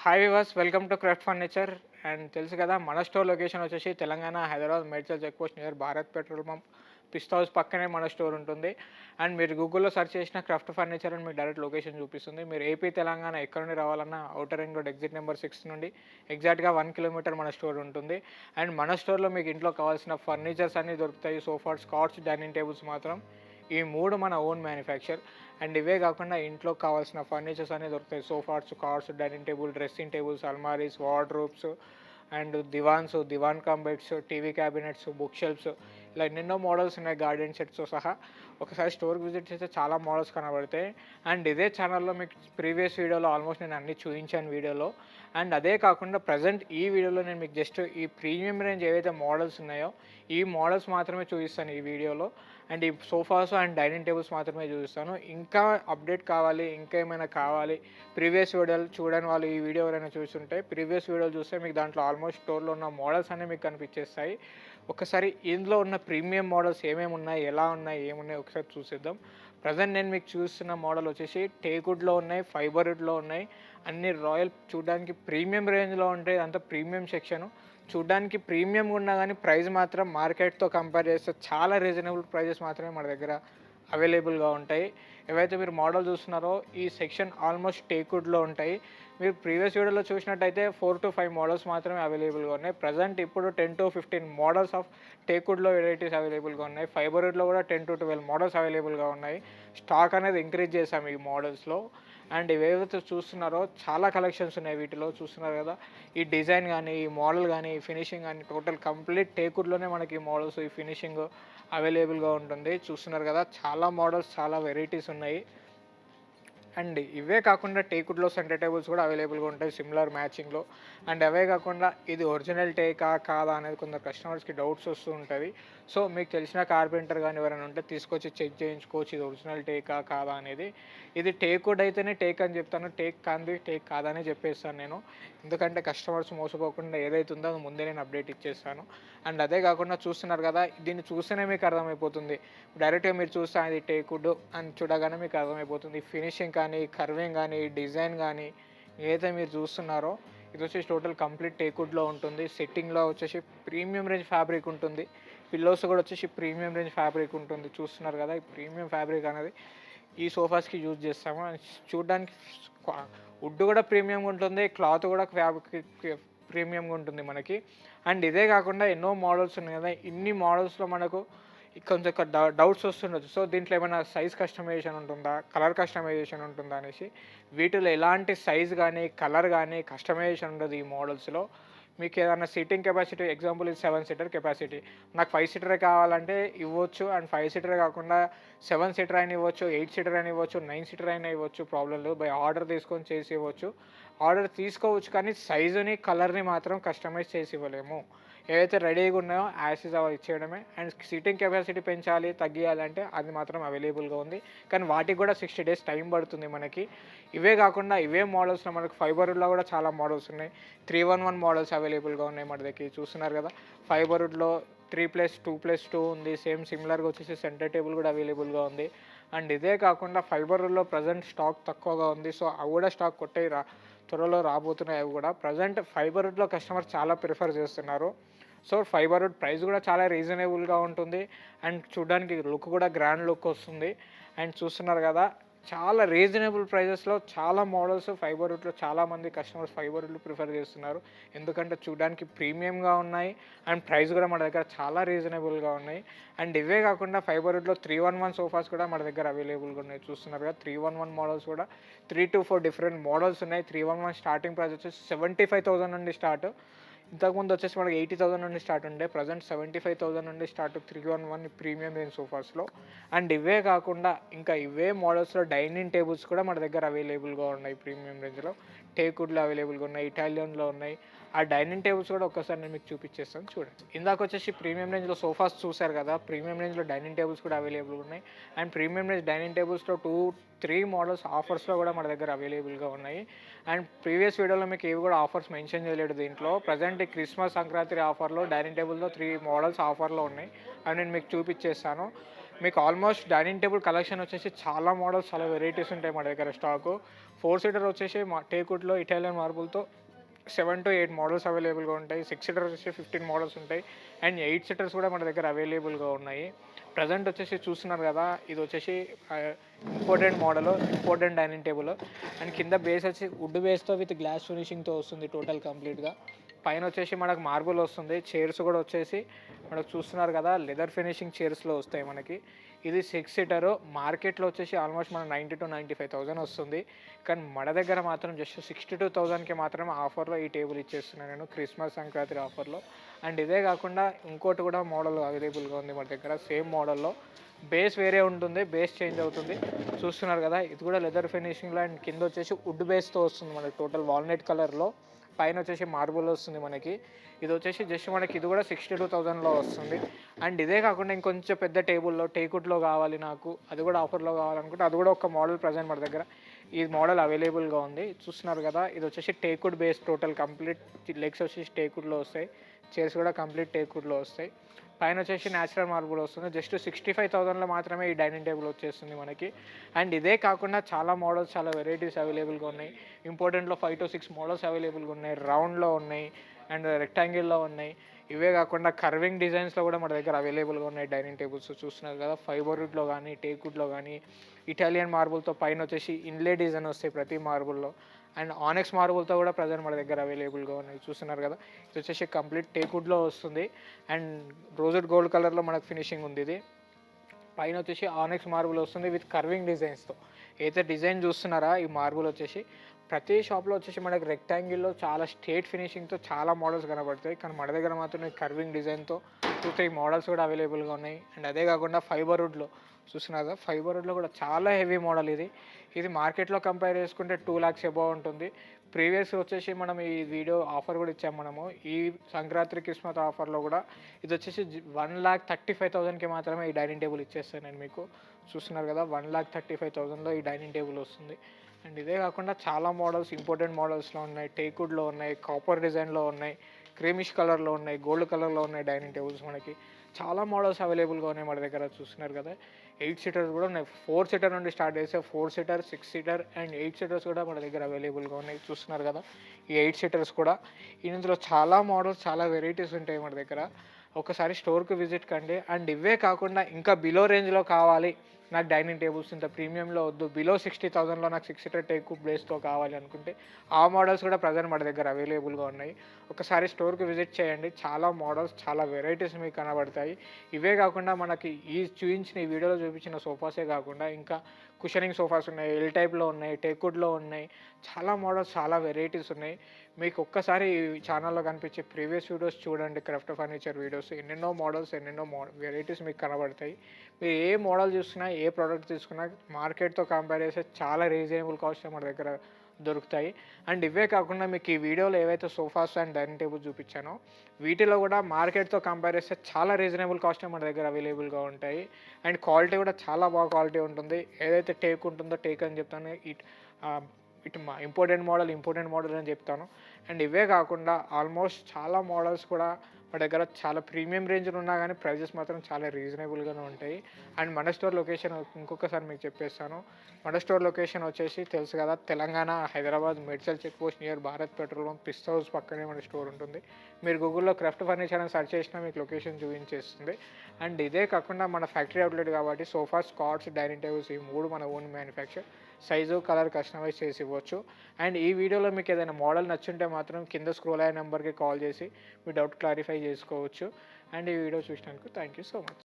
Hi viewers, welcome to craft furniture. And తెలుసు కదా, మన స్టోర్ లొకేషన్ వచ్చేసి Telangana, Hyderabad, Medchal check post near Bharat petrol pump, Pista House పక్కనే మన స్టోర్ ఉంటుంది. అండ్ మీరు గూగుల్లో సెర్చ్ చేసిన క్రాఫ్ట్ ఫర్నిచర్ అని మీకు డైరెక్ట్ లొకేషన్ చూపిస్తుంది. మీరు ఏపీ తెలంగాణ ఎక్కడ నుండి రావాలన్నా outer ring road exit number 6 నుండి ఎగ్జాక్ట్గా 1 కిలోమీటర్ మన స్టోర్ ఉంటుంది. అండ్ మన స్టోర్లో మీకు ఇంట్లో కావాల్సిన ఫర్నిచర్స్ అన్నీ దొరుకుతాయి. సోఫాస్, కార్ట్స్, డైనింగ్ టేబుల్స్ మాత్రం ఈ 3 మన ఓన్ మ్యానుఫ్యాక్చర్. అండ్ ఇవే కాకుండా ఇంట్లో కావాల్సిన ఫర్నిచర్స్ అన్నీ దొరుకుతాయి. Sofas, cars, dining table, dressing tables, అల్మారీస్, వార్డ్రోబ్స్ అండ్ దివాన్ cum beds, TV cabinets, book shelves, ఇలా ఎన్నెన్నో మోడల్స్ ఉన్నాయి గార్డెన్ సెట్స్తో సహా. ఒకసారి స్టోర్కి విజిట్ చేస్తే చాలా మోడల్స్ కనబడతాయి. అండ్ ఇదే ఛానల్లో మీకు ప్రీవియస్ వీడియోలో ఆల్మోస్ట్ నేను అన్నీ చూపించాను వీడియోలో. అండ్ అదే కాకుండా ప్రజెంట్ ఈ వీడియోలో నేను మీకు జస్ట్ ఈ ప్రీమియం రేంజ్ ఏవైతే మోడల్స్ ఉన్నాయో ఈ మోడల్స్ మాత్రమే చూపిస్తాను ఈ వీడియోలో. అండ్ ఈ సోఫాస్ అండ్ డైనింగ్ టేబుల్స్ మాత్రమే చూపిస్తాను. ఇంకా అప్డేట్ కావాలి, ఇంకా ఏమైనా కావాలి, ప్రీవియస్ వీడియోలు చూడని వాళ్ళు ఈ వీడియో ఎవరైనా చూస్తుంటే ప్రీవియస్ వీడియోలు చూస్తే మీకు దాంట్లో ఆల్మోస్ట్ స్టోర్లో ఉన్న మోడల్స్ అన్నీ మీకు కనిపించేస్తాయి. ఒకసారి ఇందులో ఉన్న ప్రీమియం మోడల్స్ ఏమేమి ఉన్నాయి, ఎలా ఉన్నాయి, ఏమున్నాయి ఒకసారి చూసేద్దాం. ప్రజెంట్ నేను మీకు చూస్తున్న మోడల్ వచ్చేసి టేక్వుడ్లో ఉన్నాయి, ఫైబర్వుడ్లో ఉన్నాయి. అన్ని రాయల్, చూడడానికి ప్రీమియం రేంజ్లో ఉంటాయి. అంతా ప్రీమియం సెక్షను. చూడ్డానికి ప్రీమియంగా ఉన్నా కానీ ప్రైస్ మాత్రం మార్కెట్తో కంపేర్ చేస్తే చాలా రీజనబుల్ ప్రైజెస్ మాత్రమే మన దగ్గర అవైలబుల్గా ఉంటాయి. ఏవైతే మీరు మోడల్ చూస్తున్నారో ఈ సెక్షన్ ఆల్మోస్ట్ టేక్వుడ్లో ఉంటాయి. మీరు ప్రీవియస్ వీడియోలో చూసినట్టయితే 4 to 5 మోడల్స్ మాత్రమే అవైలబుల్గా ఉన్నాయి. ప్రజెంట్ ఇప్పుడు 10 to 15 మోడల్స్ ఆఫ్ టేక్వుడ్లో వెరైటీస్ అవైలబుల్గా ఉన్నాయి. ఫైబర్వుడ్లో కూడా 10 to 12 మోడల్స్ అవైలబుల్గా ఉన్నాయి. స్టాక్ అనేది ఇంక్రీజ్ చేశాము ఈ మోడల్స్లో. అండ్ ఇవేవైతే చూస్తున్నారో చాలా కలెక్షన్స్ ఉన్నాయి వీటిలో. చూస్తున్నారు కదా, ఈ డిజైన్ కానీ, ఈ మోడల్ కానీ, ఈ ఫినిషింగ్ కానీ టోటల్ కంప్లీట్ టేక్వుడ్లోనే మనకి ఈ మోడల్స్, ఈ ఫినిషింగ్ అవైలబుల్గా ఉంటుంది. చూస్తున్నారు కదా, చాలా మోడల్స్, చాలా వెరైటీస్ ఉన్నాయి. అండ్ ఇవే కాకుండా టేక్వుడ్లో సెంటర్ టేబుల్స్ కూడా అవైలబుల్గా ఉంటాయి సిమిలర్ మ్యాచింగ్లో. అండ్ అవే కాకుండా ఇది ఒరిజినల్ టేకా కాదా అనేది కొందరు కస్టమర్స్కి డౌట్స్ వస్తూ ఉంటుంది. సో మీకు తెలిసిన కార్పెంటర్ కానీ ఎవరైనా ఉంటే తీసుకొచ్చి చెక్ చేయించుకోవచ్చు ఇది ఒరిజినల్ టేకా కాదా అనేది. ఇది టేక్వుడ్ అయితేనే టేక్ అని చెప్తాను, టేక్ కాంది టేక్ కాదని చెప్పేస్తాను నేను. ఎందుకంటే కస్టమర్స్ మోసపోకుండా ఏదైతుందో అది ముందే నేను అప్డేట్ ఇచ్చేస్తాను. అండ్ అదే కాకుండా చూస్తున్నారు కదా, దీన్ని చూస్తేనే మీకు అర్థమైపోతుంది. డైరెక్ట్గా మీరు చూస్తే అది టేక్వుడ్ అని చూడగానే మీకు అర్థమైపోతుంది. ఫినిషింగ్ కానీ, కర్వింగ్ కానీ, డిజైన్ కానీ ఏదైతే మీరు చూస్తున్నారో ఇది వచ్చేసి టోటల్ కంప్లీట్ టేక్వుడ్లో ఉంటుంది. సెట్టింగ్లో వచ్చేసి ప్రీమియం రేంజ్ ఫ్యాబ్రిక్ ఉంటుంది. పిల్లోస్ కూడా వచ్చేసి ప్రీమియం రేంజ్ ఫ్యాబ్రిక్ ఉంటుంది. చూస్తున్నారు కదా, ఈ ప్రీమియం ఫ్యాబ్రిక్ అనేది ఈ సోఫాస్కి యూజ్ చేస్తాము. చూడడానికి వుడ్ కూడా ప్రీమియంగా ఉంటుంది, క్లాత్ కూడా ప్రీమియంగా ఉంటుంది మనకి. అండ్ ఇదే కాకుండా ఎన్నో మోడల్స్ ఉన్నాయి కదా, ఇన్ని మోడల్స్లో మనకు కొంచెం డౌట్స్ వస్తుండొచ్చు. సో దీంట్లో ఏమైనా సైజ్ కస్టమైజేషన్ ఉంటుందా, కలర్ కస్టమైజేషన్ ఉంటుందా అనేసి. వీటిలో ఎలాంటి సైజ్ కానీ, కలర్ కానీ కస్టమైజేషన్ ఉండదు ఈ మోడల్స్లో. మీకు ఏదైనా సీటింగ్ కెపాసిటీ, ఎగ్జాంపుల్ ఇది 7 సీటర్ కెపాసిటీ, నాకు 5 సీటరే కావాలంటే ఇవ్వచ్చు. అండ్ 5 సీటరే కాకుండా 7 సీటర్ అయినా ఇవ్వచ్చు, 8 సీటర్ అయినా ఇవ్వచ్చు, 9 సీటర్ అయినా ఇవ్వచ్చు, ప్రాబ్లం లేదు. బై ఆర్డర్ తీసుకొని చేసి ఇవ్వచ్చు. ఆర్డర్ తీసుకోవచ్చు కానీ సైజుని, కలర్ని మాత్రం కస్టమైజ్ చేసి ఇవ్వలేము. ఏవైతే రెడీగా ఉన్నాయో యాసిస్ అవి ఇచ్చేయడమే. అండ్ సీటింగ్ కెపాసిటీ పెంచాలి, తగ్గియాలంటే అది మాత్రం అవైలబుల్గా ఉంది. కానీ వాటికి కూడా 60 days టైం పడుతుంది మనకి. ఇవే కాకుండా ఇవే మోడల్స్లో మనకు ఫైబర్వుడ్లో కూడా చాలా మోడల్స్ ఉన్నాయి. 311 మోడల్స్ అవైలబుల్గా ఉన్నాయి మన దగ్గర. చూస్తున్నారు కదా, ఫైబర్వుడ్లో 3+2+2 ఉంది. సేమ్ సిమిలర్గా వచ్చేసి సెంటర్ టేబుల్ కూడా అవైలబుల్గా ఉంది. అండ్ ఇదే కాకుండా ఫైబర్వుడ్లో ప్రజెంట్ స్టాక్ తక్కువగా ఉంది. సో అవి కూడా స్టాక్ త్వరలో రాబోతున్నాయి. అవి కూడా ప్రజెంట్ ఫైబర్వుడ్లో కస్టమర్ చాలా ప్రిఫర్ చేస్తున్నారు. సో ఫైబర్వుడ్ ప్రైస్ కూడా చాలా రీజనబుల్గా ఉంటుంది. అండ్ చూడడానికి లుక్ కూడా గ్రాండ్ లుక్ వస్తుంది. అండ్ చూస్తున్నారు కదా, చాలా రీజనబుల్ ప్రైజెస్లో చాలా మోడల్స్ ఫైబర్వుడ్లో చాలామంది కస్టమర్స్ ఫైబర్వుడ్లు ప్రిఫర్ చేస్తున్నారు. ఎందుకంటే చూడడానికి ప్రీమియంగా ఉన్నాయి అండ్ ప్రైస్ కూడా మన దగ్గర చాలా రీజనబుల్గా ఉన్నాయి. అండ్ ఇవే కాకుండా ఫైబర్వుడ్లో 311 సోఫాస్ కూడా మన దగ్గర అవైలబుల్గా ఉన్నాయి. చూస్తున్నారు కదా, 311 మోడల్స్ కూడా 3 to 4 డిఫరెంట్ మోడల్స్ ఉన్నాయి. 311 స్టార్టింగ్ ప్రైస్ వచ్చేసి 75,000 నుండి స్టార్ట్. ఇంతకుముందు వచ్చేసి మనకి 80,000 నుండి స్టార్ట్ ఉండే, ప్రజెంట్ 75,000 నుండి స్టార్ట్ 311 ప్రీమియం రేంజ్ సోఫాస్లో. అండ్ ఇవే కాకుండా ఇంకా ఇవే మోడల్స్లో డైనింగ్ టేబుల్స్ కూడా మన దగ్గర అవైలబుల్గా ఉన్నాయి. ప్రీమియం రేంజ్లో టేక్వుడ్లో అవైలబుల్గా ఉన్నాయి, ఇటాలియన్లో ఉన్నాయి. ఆ డైనింగ్ టేబుల్స్ కూడా ఒక్కసారి నేను మీకు చూపించేస్తాను చూడండి. ఇందాక వచ్చేసి ప్రీమియం రేంజ్లో సోఫాస్ చూశారు కదా, ప్రీమియం రేంజ్లో డైనింగ్ టేబుల్స్ కూడా అవైలబుల్గా ఉన్నాయి. అండ్ ప్రీమియం రేంజ్ డైనింగ్ టేబుల్స్లో 2-3 మోడల్స్ ఆఫర్స్లో కూడా మన దగ్గర అవైలబుల్గా ఉన్నాయి. అండ్ ప్రీవియస్ వీడియోలో మీకు ఏవి కూడా ఆఫర్స్ మెన్షన్ చేయలేదు దీంట్లో. ప్రజెంట్ క్రిస్మస్ సంక్రాంతి ఆఫర్లో డైనింగ్ టేబుల్లో 3 మోడల్స్ ఆఫర్లో ఉన్నాయి. అవి నేను మీకు చూపించేస్తాను. మీకు ఆల్మోస్ట్ డైనింగ్ టేబుల్ కలెక్షన్ వచ్చేసి చాలా మోడల్స్, చాలా వెరైటీస్ ఉంటాయి మన దగ్గర స్టాకు. 4 సీటర్ వచ్చేసి టేక్వుడ్లో ఇటాలియన్ మార్బుల్తో 7 to 8 మోడల్స్ అవైలబుల్గా ఉంటాయి. 6 సీటర్ వచ్చేసి 15 మోడల్స్ ఉంటాయి. అండ్ 8 సీటర్స్ కూడా మన దగ్గర అవైలబుల్గా ఉన్నాయి. ప్రజెంట్ వచ్చేసి చూస్తున్నారు కదా, ఇది వచ్చేసి important model, important dining table. And కింద బేస్ వచ్చి వుడ్ బేస్తో విత్ గ్లాస్ ఫినిషింగ్తో వస్తుంది టోటల్ కంప్లీట్గా. పైన వచ్చేసి మనకు మార్బుల్ వస్తుంది. చైర్స్ కూడా వచ్చేసి మనకు చూస్తున్నారు కదా, లెదర్ ఫినిషింగ్ చైర్స్లో వస్తాయి మనకి. ఇది 6 సీటరు. మార్కెట్లో వచ్చేసి ఆల్మోస్ట్ మన 90 to 95,000 వస్తుంది. కానీ మన దగ్గర మాత్రం జస్ట్ 62,000కి మాత్రమే ఆఫర్లో ఈ టేబుల్ ఇచ్చేస్తున్నాను నేను, క్రిస్మస్ సంక్రాంతి ఆఫర్లో. అండ్ ఇదే కాకుండా ఇంకోటి కూడా మోడల్ అవైలబుల్గా ఉంది మన దగ్గర. సేమ్ మోడల్లో బేస్ వేరే ఉంటుంది, బేస్ చేంజ్ అవుతుంది. చూస్తున్నారు కదా, ఇది కూడా లెదర్ ఫినిషింగ్లో అండ్ కింద వచ్చేసి వుడ్ బేస్తో వస్తుంది మనకి. టోటల్ వాల్నట్ కలర్లో, పైన వచ్చేసి మార్బుల్ వస్తుంది మనకి. ఇది వచ్చేసి జస్ట్ మనకి ఇది కూడా 62,000లో వస్తుంది. అండ్ ఇదే కాకుండా ఇంకొంచెం పెద్ద టేబుల్లో టేక్వుడ్లో కావాలి నాకు, అది కూడా ఆఫర్లో కావాలనుకుంటే అది కూడా ఒక మోడల్ ప్రజెంట్ మన దగ్గర ఈ మోడల్ అవైలబుల్గా ఉంది. చూస్తున్నారు కదా, ఇది వచ్చేసి teakwood base, total complete legs వచ్చేసి టేక్వుడ్లో వస్తాయి, చైర్స్ కూడా కంప్లీట్ టేక్వుడ్లో వస్తాయి. పైన వచ్చేసి న్యాచురల్ మార్బుల్ వస్తుంది. జస్ట్ 65,000లో మాత్రమే ఈ డైనింగ్ టేబుల్ వచ్చేస్తుంది మనకి. అండ్ ఇదే కాకుండా చాలా మోడల్స్, చాలా వెరైటీస్ అవైలబుల్గా ఉన్నాయి. ఇంపార్టెంట్లో 5 to 6 మోడల్స్ అవైలబుల్గా ఉన్నాయి. రౌండ్లో ఉన్నాయి అండ్ రెక్టాంగిల్లో ఉన్నాయి. ఇవే కాకుండా కర్వింగ్ డిజైన్స్లో కూడా మన దగ్గర అవైలబుల్గా ఉన్నాయి డైనింగ్ టేబుల్స్. చూస్తున్నారు కదా, ఫైబర్ వుడ్లో కానీ, టేక్వుడ్లో కానీ, ఇటాలియన్ మార్బుల్తో పైన వచ్చేసి ఇన్లే డిజైన్ వస్తాయి ప్రతి మార్బుల్లో. అండ్ ఆనెక్స్ మార్బుల్తో కూడా ప్రజెంట్ మన దగ్గర అవైలబుల్గా ఉన్నాయి. చూస్తున్నారు కదా, ఇది వచ్చేసి కంప్లీట్ టేక్వుడ్లో వస్తుంది. అండ్ రోజెడ్ గోల్డ్ కలర్లో మనకు ఫినిషింగ్ ఉంది. ఇది పైన వచ్చేసి ఆనెక్స్ మార్బుల్ వస్తుంది విత్ కర్వింగ్ డిజైన్స్తో. అయితే డిజైన్ చూస్తున్నారా, ఈ మార్బుల్ వచ్చేసి ప్రతి షాప్లో వచ్చేసి మనకి రెక్టాంగిల్లో చాలా స్ట్రేట్ ఫినిషింగ్తో చాలా మోడల్స్ కనబడతాయి. కానీ మన దగ్గర మాత్రం కర్వింగ్ డిజైన్తో 2-3 మోడల్స్ కూడా అవైలబుల్గా ఉన్నాయి. అండ్ అదే కాకుండా ఫైబర్ వుడ్లో చూస్తున్నారు కదా, ఫైబర్ వుడ్లో కూడా చాలా హెవీ మోడల్ ఇది. ఇది మార్కెట్లో కంపేర్ చేసుకుంటే 2 lakhs అబౌవ్ ఉంటుంది. ప్రీవియస్ వచ్చేసి మనం ఈ వీడియో ఆఫర్ కూడా ఇచ్చాము మనము. ఈ సంక్రాంతి క్రిస్మస్ ఆఫర్లో కూడా ఇది వచ్చేసి 1,35,000కి మాత్రమే ఈ డైనింగ్ టేబుల్ ఇచ్చేస్తాను నేను మీకు. చూస్తున్నారు కదా, 1,35,000లో ఈ డైనింగ్ టేబుల్ వస్తుంది. అండ్ ఇదే కాకుండా చాలా మోడల్స్, ఇంపార్టెంట్ మోడల్స్లో ఉన్నాయి, టేక్వుడ్లో ఉన్నాయి, కాపర్ డిజైన్లో ఉన్నాయి, క్రీమిష్ కలర్లో ఉన్నాయి, గోల్డ్ కలర్లో ఉన్నాయి డైనింగ్ టేబుల్స్ మనకి. చాలా మోడల్స్ అవైలబుల్గా ఉన్నాయి మన దగ్గర. చూస్తున్నారు కదా, 8 సీటర్స్ కూడా ఉన్నాయి. 4 సీటర్ నుండి స్టార్ట్ చేస్తే 4 సీటర్, 6 సీటర్ అండ్ 8 సీటర్స్ కూడా మన దగ్గర అవైలబుల్గా ఉన్నాయి. చూస్తున్నారు కదా, ఈ 8 సీటర్స్ కూడా. ఇందులో చాలా మోడల్స్, చాలా వెరైటీస్ ఉంటాయి మన దగ్గర. ఒకసారి స్టోర్కి విజిట్ కండి. అండ్ ఇవే కాకుండా ఇంకా బిలో రేంజ్లో కావాలి నాకు డైనింగ్ టేబుల్స్, ఇంత ప్రీమియంలో వద్దు, బిలో 60,000లో నాకు 6 సీటర్ టేక్వుడ్ బేస్తో కావాలి అనుకుంటే ఆ మోడల్స్ కూడా ప్రజెంట్ మన దగ్గర అవైలబుల్గా ఉన్నాయి. ఒకసారి స్టోర్కి విజిట్ చేయండి. చాలా మోడల్స్, చాలా వెరైటీస్ మీకు కనబడతాయి. ఇవే కాకుండా మనకి ఈ చూపించిన, ఈ వీడియోలో చూపించిన సోఫాసే కాకుండా ఇంకా కుషనింగ్ సోఫాస్ ఉన్నాయి, ఎల్ టైప్లో ఉన్నాయి, టేక్వుడ్లో ఉన్నాయి. చాలా మోడల్స్, చాలా వెరైటీస్ ఉన్నాయి. మీకు ఒక్కసారి ఈ ఛానల్లో కనిపించే ప్రీవియస్ వీడియోస్ చూడండి, క్రాఫ్ట్ ఫర్నిచర్ వీడియోస్. ఎన్నెన్నో మోడల్స్, ఎన్నెన్నో వెరైటీస్ మీకు కనబడతాయి. మీరు ఏ మోడల్ చూసినా, ఏ ప్రోడక్ట్ తీసుకున్నా మార్కెట్తో కంపేర్ చేస్తే చాలా రీజనబుల్ కాస్ట్ మన దగ్గర దొరుకుతాయి. అండ్ ఇవే కాకుండా మీకు ఈ వీడియోలో ఏవైతే సోఫాస్ అండ్ డైనింగ్ టేబుల్ చూపించానో వీటిలో కూడా మార్కెట్తో కంపేర్ చేస్తే చాలా రీజనబుల్ కాస్ట్ మన దగ్గర అవైలబుల్గా ఉంటాయి. అండ్ క్వాలిటీ కూడా చాలా బాగా క్వాలిటీ ఉంటుంది. ఏదైతే టేక్ ఉంటుందో టేక్ అని చెప్తాను, ఇటు ఇంపార్టెంట్ మోడల్ అని చెప్తాను. అండ్ ఇవే కాకుండా ఆల్మోస్ట్ చాలా మోడల్స్ కూడా మా దగ్గర చాలా ప్రీమియం రేంజ్లో ఉన్నా కానీ ప్రైజెస్ మాత్రం చాలా రీజనబుల్గానే ఉంటాయి. అండ్ మన స్టోర్ లొకేషన్ ఇంకొకసారి మీకు చెప్పేస్తాను. మన స్టోర్ లొకేషన్ వచ్చేసి తెలుసు కదా, Telangana, Hyderabad, Medchal check post near Bharat petrol pump, Pista House పక్కనే మన స్టోర్ ఉంటుంది. మీరు గూగుల్లో క్రాఫ్ట్ ఫర్నిచర్ అని సెర్చ్ చేసినా మీకు లొకేషన్ చూపించేస్తుంది. అండ్ ఇదే కాకుండా మన ఫ్యాక్టరీ అవుట్లెట్ కాబట్టి సోఫాస్, కార్డ్స్, డైనింగ్ టేబుల్స్ ఈ 3 మన own manufacture. Size, colour customise చేసి ఇవ్వచ్చు. అండ్ ఈ వీడియోలో మీకు ఏదైనా మోడల్ నచ్చుంటే మాత్రం కింద స్క్రోల్ అయ్యే నెంబర్కి కాల్ చేసి మీ డౌట్ క్లారిఫై చేసుకోవచ్చు. అండ్ ఈ వీడియో చూసినందుకు థ్యాంక్ యూ సో మచ్.